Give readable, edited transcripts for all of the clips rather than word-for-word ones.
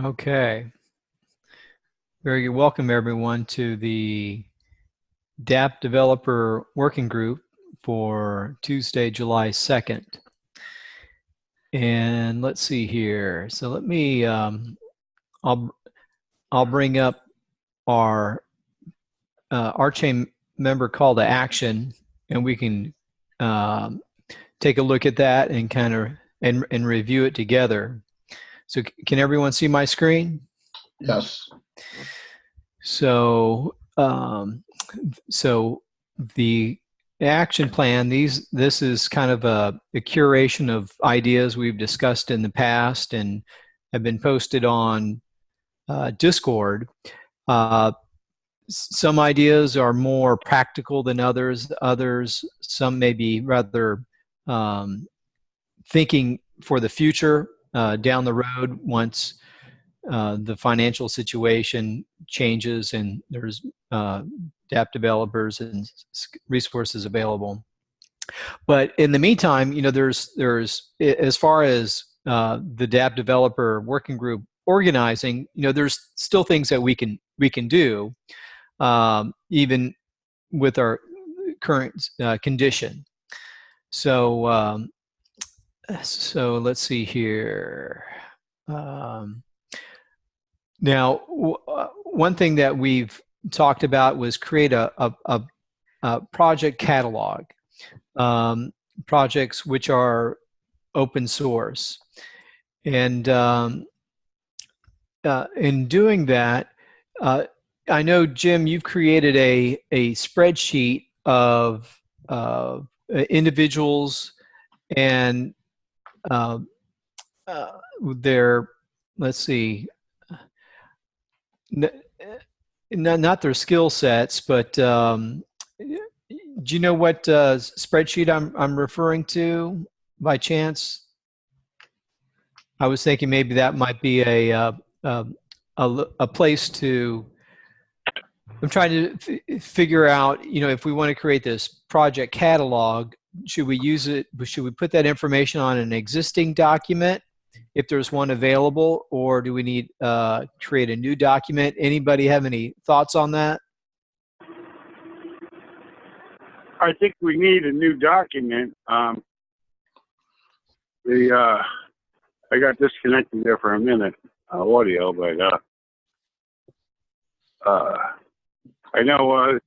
Okay. Very good. Welcome everyone to the dApp Developer Working Group for Tuesday, July 2nd. And let's see here. So let me, I'll bring up our chain member call to action, and we can take a look at that and kind of and review it together. So can everyone see my screen? Yes. So so the action plan, this is kind of a curation of ideas we've discussed in the past and have been posted on Discord. Some ideas are more practical than others. Some may be rather thinking for the future down the road once the financial situation changes and there's dApp developers and resources available. But in the meantime, you know, there's as far as the dApp developer working group organizing, you know, there's still things that we can do even with our current condition. So so let's see here. Now, one thing that we've talked about was create a project catalog, projects which are open source. And in doing that, I know, Jim, you've created a spreadsheet of individuals and their, let's see, not their skill sets, but do you know what spreadsheet I'm referring to by chance? I was thinking maybe that might be a place to. I'm trying to figure out, you know, if we want to create this project catalog, should we use it? Should we put that information on an existing document if there's one available, or do we need create a new document? Anybody have any thoughts on that? I think we need a new document. I got disconnected there for a minute, audio, but I know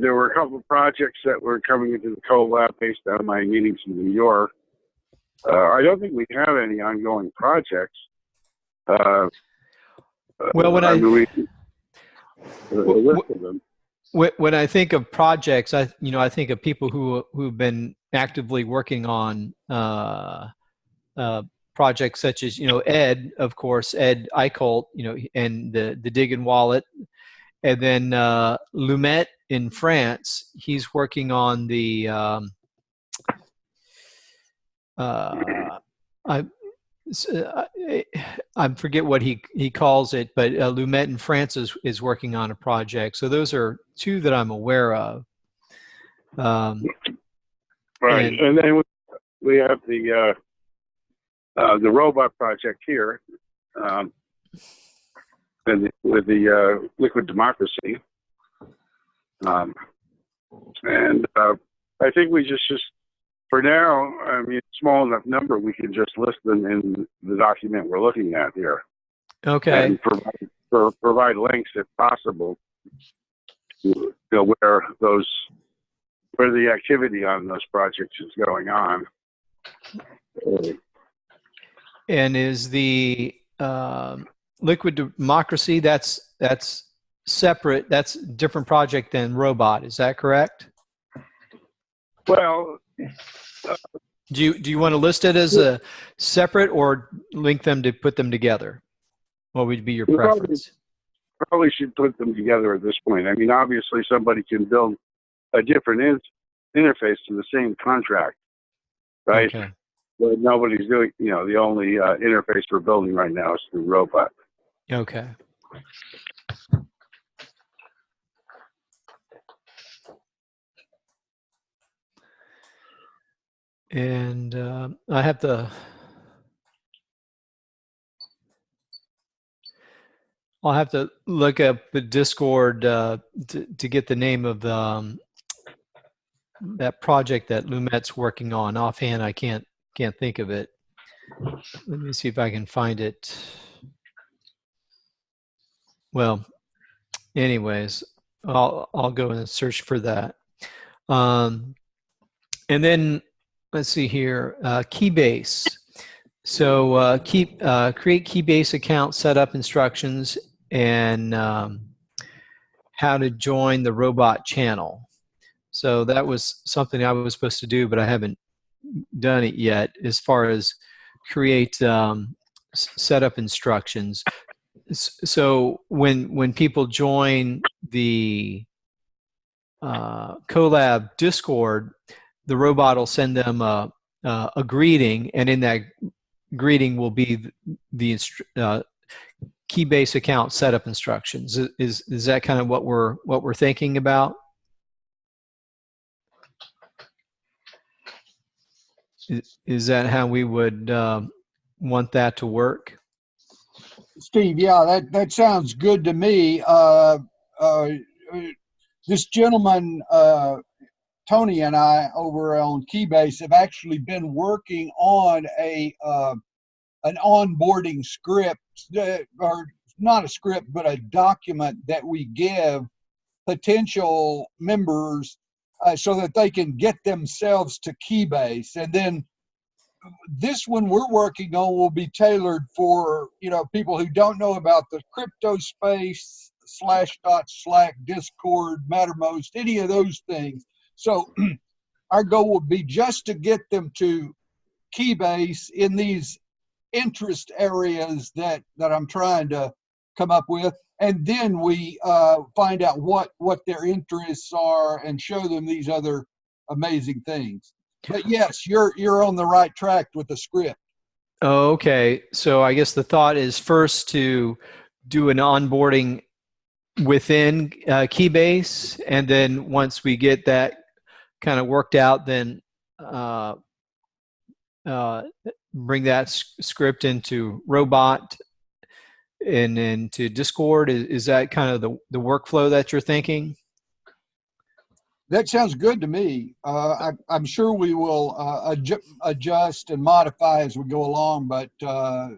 there were a couple of projects that were coming into the Colab based on my meetings in New York. I don't think we have any ongoing projects. Well, when when I think of projects, I think of people who've been actively working on projects such as, you know, Ed, of course, Ed Eichholt, you know, and the Dig and Wallet, and then Lumet in France. He's working on the I forget what he calls it, but Lumet in France is working on a project. So those are two that I'm aware of. Right, and then we have the robot project here, and with the liquid democracy, and I think we just for now, I mean, small enough number, we can just list them in the document we're looking at here. Okay. And provide links if possible, you know, where the activity on those projects is going on. And is the liquid democracy, that's separate, that's a different project than robot, is that correct? Well, do you want to list it as a separate or link them to put them together? What would be your preference? Probably should put them together at this point. I mean, obviously somebody can build a different interface to the same contract, right? Okay. But nobody's doing, you know, the only interface we're building right now is through robot. Okay. And I have the I'll have to look up the Discord to get the name of that project that Lumet's working on. Offhand, I can't think of it. Let me see if I can find it. Well, anyways, I'll go and search for that. And then let's see here, Keybase. So create Keybase account setup instructions and how to join the robot channel. So that was something I was supposed to do, but I haven't done it yet as far as create setup instructions. So when people join the Colab Discord, the robot will send them a greeting, and in that greeting will be the Keybase account setup instructions. Is that kind of what we're thinking about? Is that how we would want that to work? Steve, yeah, that sounds good to me. This gentleman, Tony, and I over on Keybase have actually been working on an onboarding script, or not a script, but a document that we give potential members so that they can get themselves to Keybase. And then this one we're working on will be tailored for, people who don't know about the crypto space, Slack, Discord, Mattermost, any of those things. So our goal would be just to get them to Keybase in these interest areas that I'm trying to come up with. And then we find out what their interests are and show them these other amazing things. But yes, you're on the right track with the script. Oh, okay. So I guess the thought is first to do an onboarding within Keybase, and then once we get that kind of worked out, then bring that script into Robot and into Discord. Is that kind of the workflow that you're thinking? That sounds good to me. I'm sure we will adjust and modify as we go along, but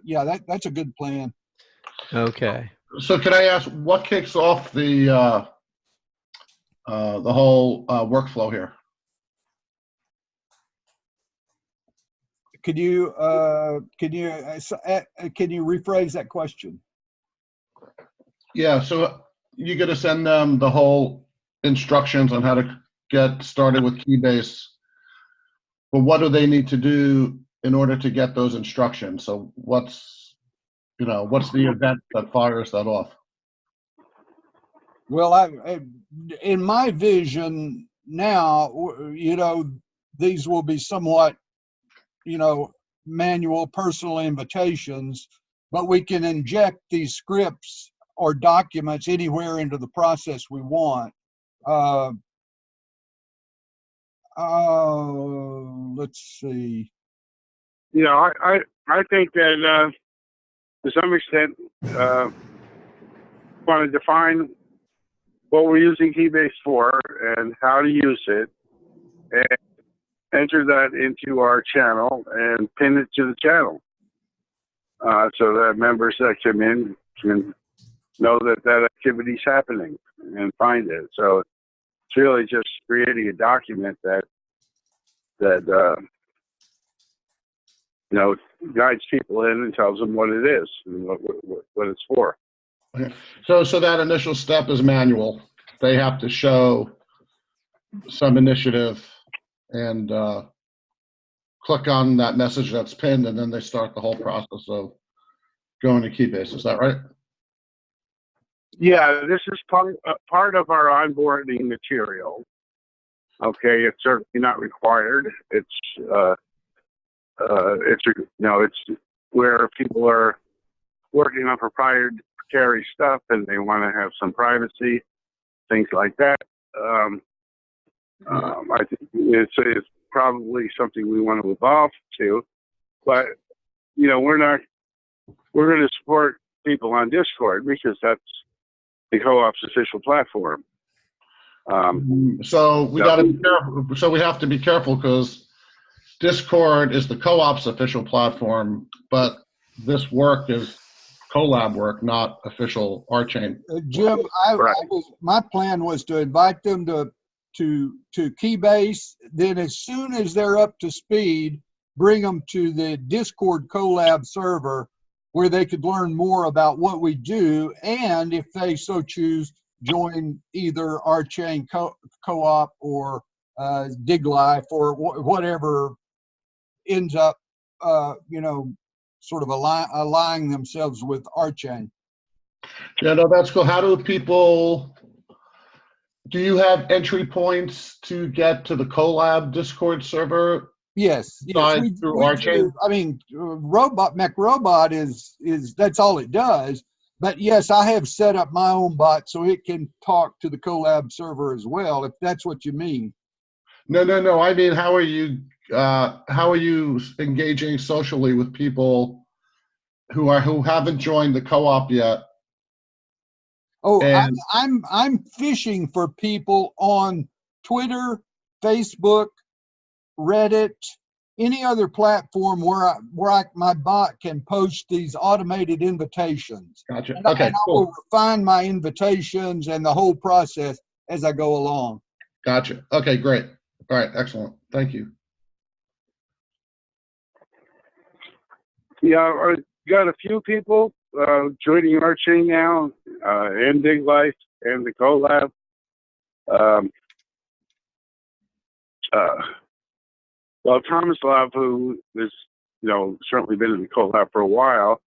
yeah, that's a good plan. Okay. So can I ask, what kicks off the whole workflow here? Can you rephrase that question? Yeah, so you're going to send them the whole instructions on how to get started with Keybase, but what do they need to do in order to get those instructions? So what's the event that fires that off? Well, in my vision now, these will be somewhat, manual personal invitations, but we can inject these scripts or documents anywhere into the process we want. Let's see. I think that to some extent, want to define what we're using Keybase for and how to use it, and enter that into our channel and pin it to the channel, so that members that come in can know that activity is happening and find it. So it's really just creating a document that guides people in and tells them what it is and what it's for. Okay. So that initial step is manual. They have to show some initiative and click on that message that's pinned, and then they start the whole process of going to Keybase. Is that right? Yeah, this is part of our onboarding material. Okay, it's certainly not required. It's where people are working on proprietary stuff and they want to have some privacy, things like that. I think it's probably something we want to evolve to, but we're going to support people on Discord because that's the co-op's official platform. So we got to be careful. So we have to be careful because Discord is the co-op's official platform, but this work is Colab work, not official ArtChain. Jim, my plan was to invite them to Keybase. Then, as soon as they're up to speed, bring them to the Discord Colab server, where they could learn more about what we do, and if they so choose, join either ArtChain co-op or Dig Life or whatever ends up, sort of aligning themselves with ArtChain. Yeah, no, that's cool. How do people? Do you have entry points to get to the Colab Discord server? Yes, we through ArtChain. I mean, MacRobot is that's all it does. But yes, I have set up my own bot so it can talk to the Colab server as well, if that's what you mean. No. I mean, how are you engaging socially with people who haven't joined the co-op yet? Oh, I'm fishing for people on Twitter, Facebook, Reddit, any other platform where my bot can post these automated invitations. Gotcha. And Okay, I cool. will refine my invitations and the whole process as I go along. Gotcha. Okay, great. All right, excellent. Thank you. Yeah, I got a few people joining ArtChain now, and Dig Life and the Colab. Well, Thomas Love, who is, certainly been in the Colab for a while,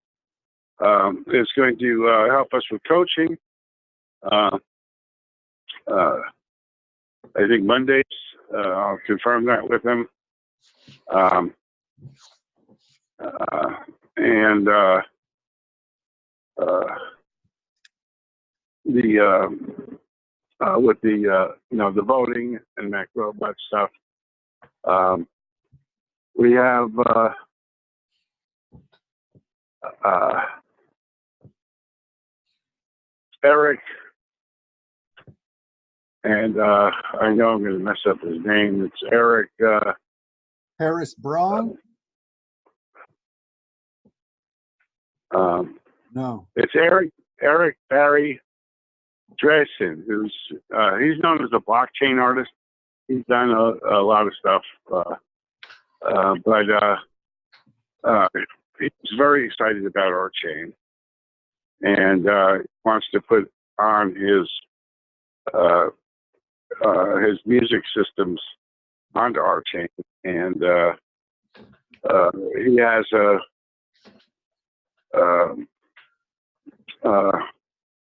is going to help us with coaching. I think Mondays. I'll confirm that with him. And with the voting and MacRobot stuff, we have Eric, and I know I'm going to mess up his name. It's Eric Harris Braun? No. It's Eric Barry Dressen, who's he's known as a blockchain artist. He's done a lot of stuff, but he's very excited about ArtChain and wants to put on his music systems onto ArtChain, and he has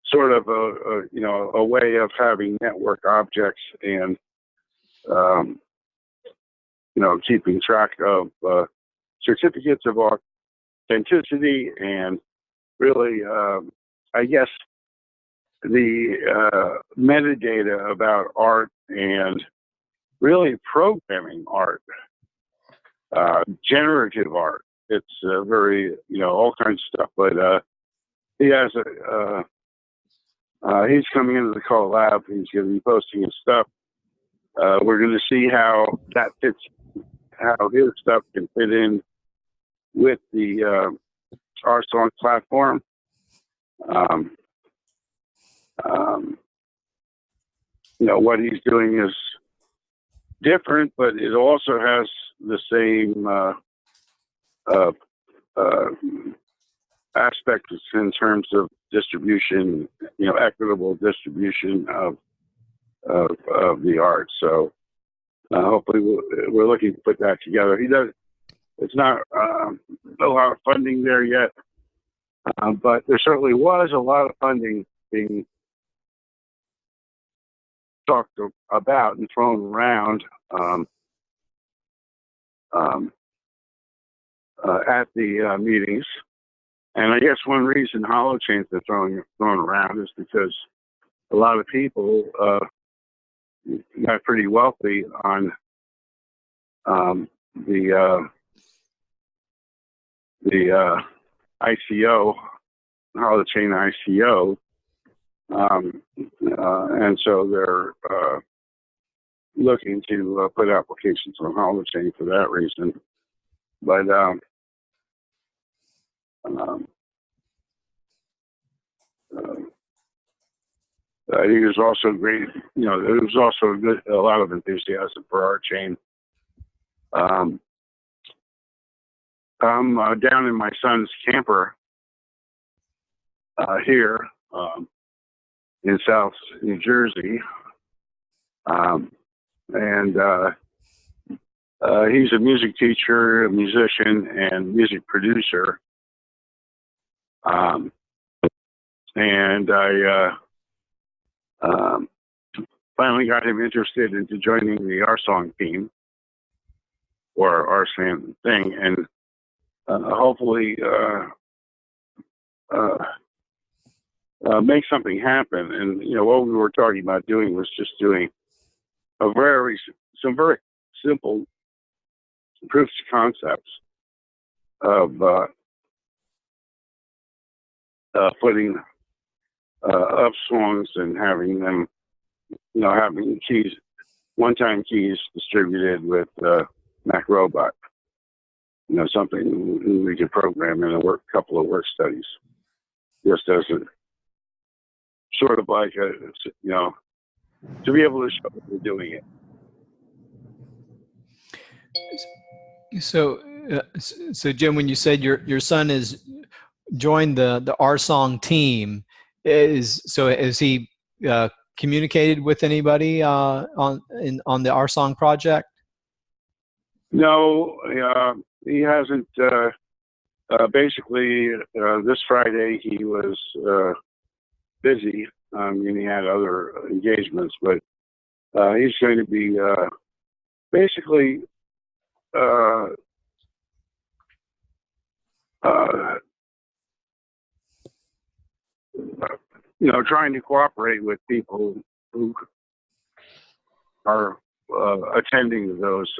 sort of a way of having network objects and keeping track of certificates of authenticity and really, I guess, the metadata about art and really programming art, generative art. It's very, all kinds of stuff. But he has he's coming into the Colab. He's going to be posting his stuff. We're going to see how that fits, how his stuff can fit in with the RSong platform. What he's doing is different, but it also has the same aspects in terms of distribution, equitable distribution of the art. So hopefully we're looking to put that together. It's not a lot of funding there yet, but there certainly was a lot of funding being talked about and thrown around at the meetings. And I guess one reason holochains are thrown around is because a lot of people got pretty wealthy on the ICO holochain ICO, and so they're looking to put applications on holochain for that reason. But I think there's also great, there was also a lot of enthusiasm for our chain. I'm down in my son's camper here in South New Jersey, and he's a music teacher, a musician, and music producer. And I finally got him interested into joining the R Song team, or R Song thing, and hopefully make something happen. And what we were talking about doing was just doing some very simple proofs of concepts of putting up songs and having them, having keys, one-time keys distributed with Mac Robot. Something we could program in a couple of work studies, just as a sort of like to be able to show that we're doing it. So Jim, when you said your son has joined the R Song team, has he communicated with anybody on the R Song project? No, he hasn't. Basically, this Friday he was busy. And he had other engagements, but he's going to be basically trying to cooperate with people who are attending those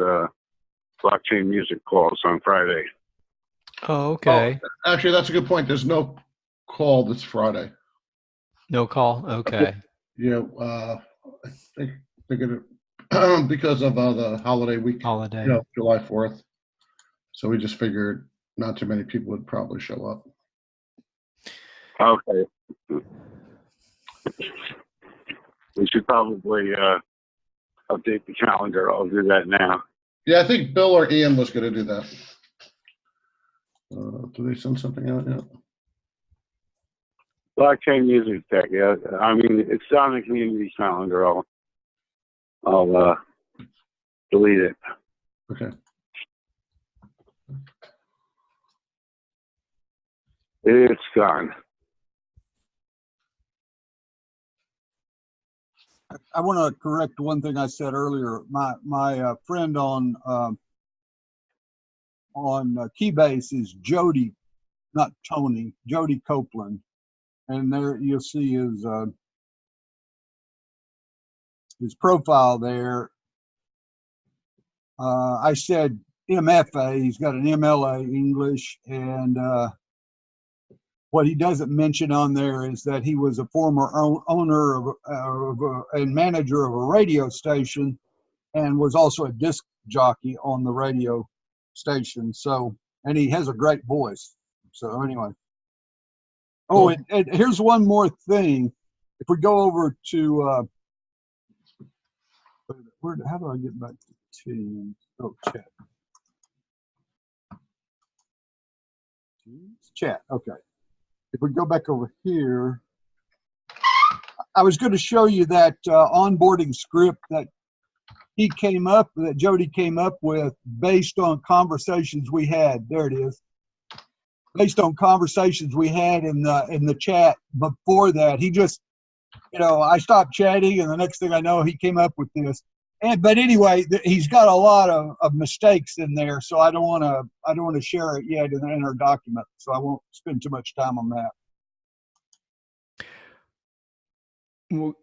blockchain music calls on Friday. Oh, okay. Oh, actually, that's a good point. There's no call this Friday. No call. Okay. Yeah, I think they're gonna because of the holiday week. Holiday. July 4th. So we just figured not too many people would probably show up. Okay. We should probably update the calendar. I'll do that now. Yeah, I think Bill or Ian was going to do that. Do they send something out yet? Blockchain music tech. Yeah, I mean it's on the community calendar. I'll delete it. Okay. It's gone. I want to correct one thing I said earlier. My friend on Keybase is Jody, not Tony. Jody Copeland, and there you'll see his profile there. I said MFA. He's got an MLA English, and what he doesn't mention on there is that he was a former owner and manager of a radio station, and was also a disc jockey on the radio station. So, and he has a great voice. So anyway. Oh, and here's one more thing. If we go over to how do I get back to Teams? Oh, chat. Chat. Okay. If we go back over here, I was going to show you that onboarding script that Jody came up with based on conversations we had. There it is. Based on conversations we had in the chat before that. He just, I stopped chatting, and the next thing I know, he came up with this. But anyway, he's got a lot of mistakes in there, so I don't want to share it yet in our document. So I won't spend too much time on that.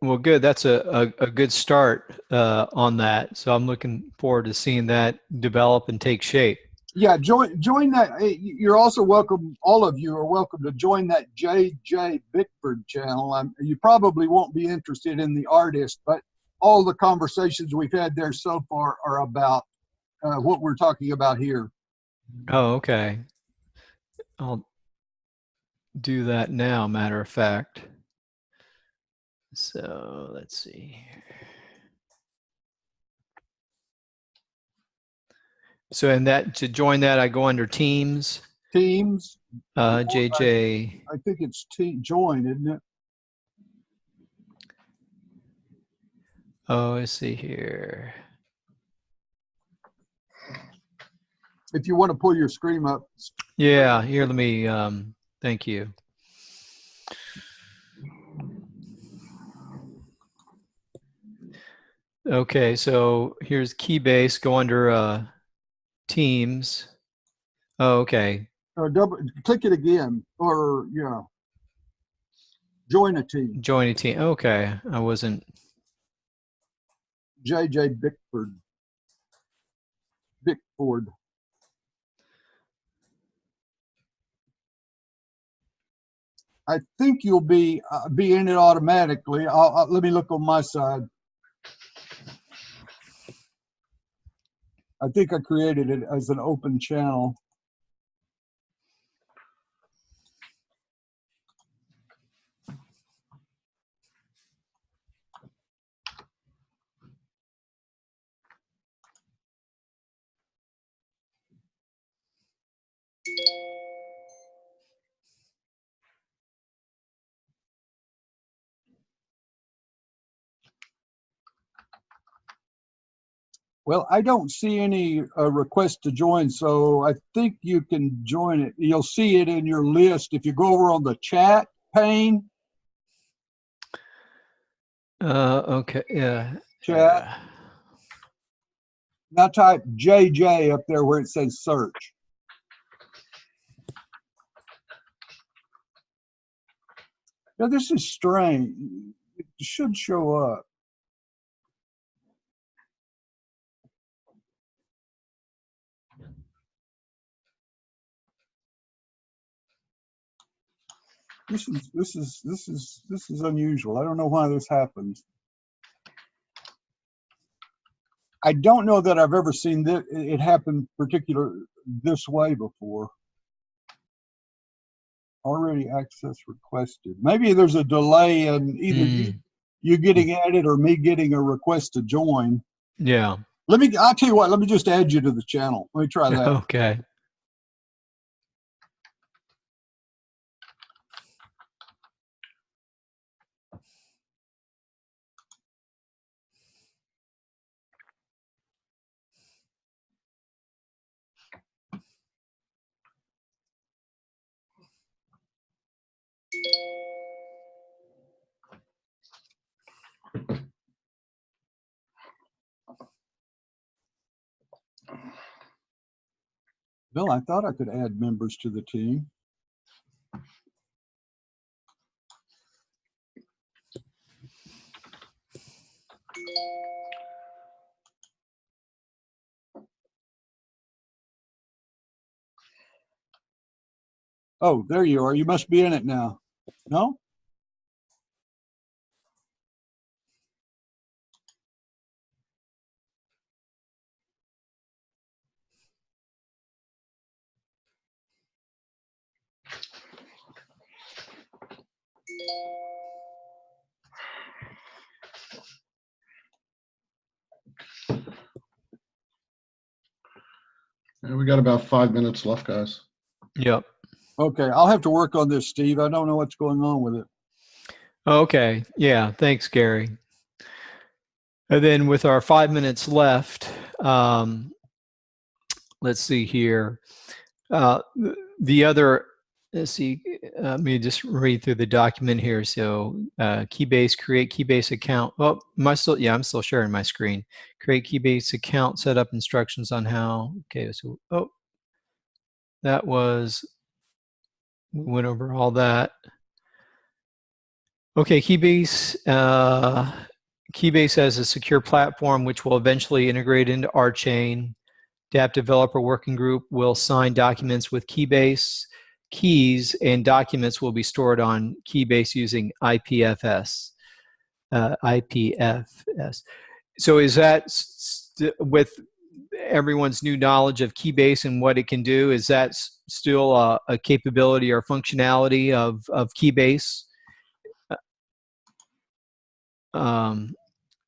Well, good. That's a good start on that. So I'm looking forward to seeing that develop and take shape. Yeah, join that. You're also welcome. All of you are welcome to join that JJ Bickford channel. You probably won't be interested in the artist, but all the conversations we've had there so far are about what we're talking about here. Oh, okay. I'll do that now, matter of fact. So let's see here. So in that, to join that, I go under Teams. Teams. JJ. I think it's join, isn't it? Oh, let's see here. If you want to pull your screen up. Yeah, here, let me, thank you. Okay, so here's Keybase, go under Teams. Oh, okay. Click it again, or yeah, join a team. Join a team. Okay, I wasn't. JJ Bickford. Bickford. I think you'll be in it automatically. Let me look on my side. I think I created it as an open channel. Well, I don't see any request to join, so I think you can join it. You'll see it in your list if you go over on the chat pane. Okay, yeah. Chat. Yeah. Now type JJ up there where it says search. Now this is strange. It should show up. This is unusual. I don't know why this happens. I don't know that I've ever seen it happen this way before. Already access requested. Maybe there's a delay in either you getting added or me getting a request to join. Yeah. I'll tell you what, let me just add you to the channel. Let me try that. Okay. Bill, I thought I could add members to the team. Oh, there you are. You must be in it now. No? And we got about 5 minutes left, guys. Yep. Okay, I'll have to work on this, Steve. I don't know what's going on with it. Okay. Yeah. Thanks, Gary. And then with our 5 minutes left, let's see here. The other, let's see, let me just read through the document here. So Keybase, create Keybase account. Oh, I'm still sharing my screen. Create Keybase account, set up instructions on how. Okay, so, that was, we went over all that. Okay, Keybase. Keybase has a secure platform which will eventually integrate into our chain. dApp Developer Working Group will sign documents with Keybase keys, and documents will be stored on Keybase using IPFS. IPFS. So is that with everyone's new knowledge of Keybase and what it can do, is that still a capability or functionality of Keybase?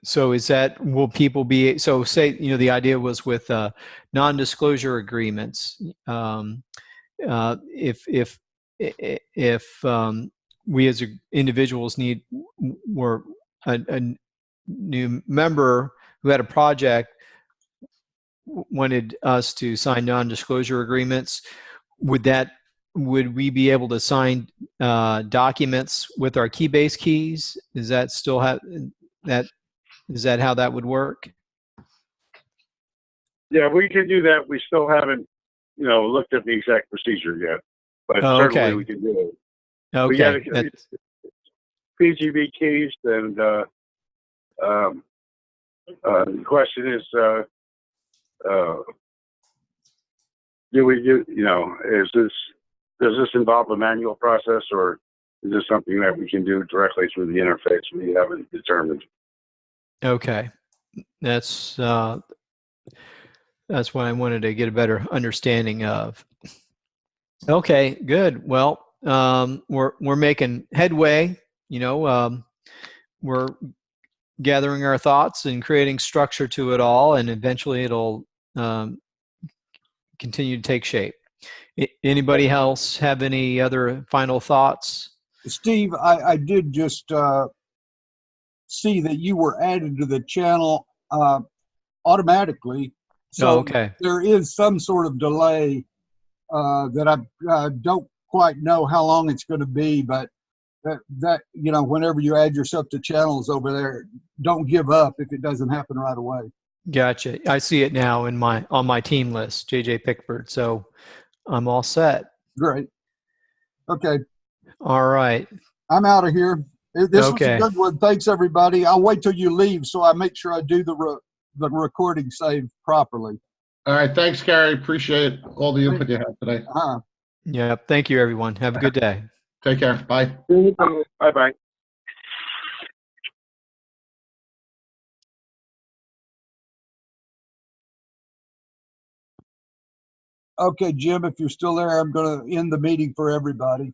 So is that, will people be, so say, you know, the idea was with non-disclosure agreements. If we as individuals were a new member who had a project wanted us to sign non-disclosure agreements, would we be able to sign documents with our Keybase keys? Is that still is that how that would work? Yeah, we can do that. We still haven't, you know, looked at the exact procedure yet, but certainly we can do it. Okay. We got PGB keys, and the question is, do we do, you know, does this involve a manual process, or is this something that we can do directly through the interface? We haven't determined. Okay. That's what I wanted to get a better understanding of. Okay, good. Well, we're making headway. You know, we're gathering our thoughts and creating structure to it all, and eventually it'll continue to take shape. Anybody else have any other final thoughts? Steve, I did just see that you were added to the channel automatically. So okay. there is some sort of delay that I don't quite know how long it's going to be, but that, you know, whenever you add yourself to channels over there, don't give up if it doesn't happen right away. Gotcha. I see it now in on my team list, JJ Pickford. So I'm all set. Great. Okay. All right. I'm out of here. This was a good one. Thanks, everybody. I'll wait till you leave so I make sure I do the recording save properly. All right. Thanks, Gary. Appreciate all the input you had today. Yeah. Thank you, everyone. Have a good day. Take care. Bye. Bye-bye. Okay, Jim, if you're still there, I'm going to end the meeting for everybody.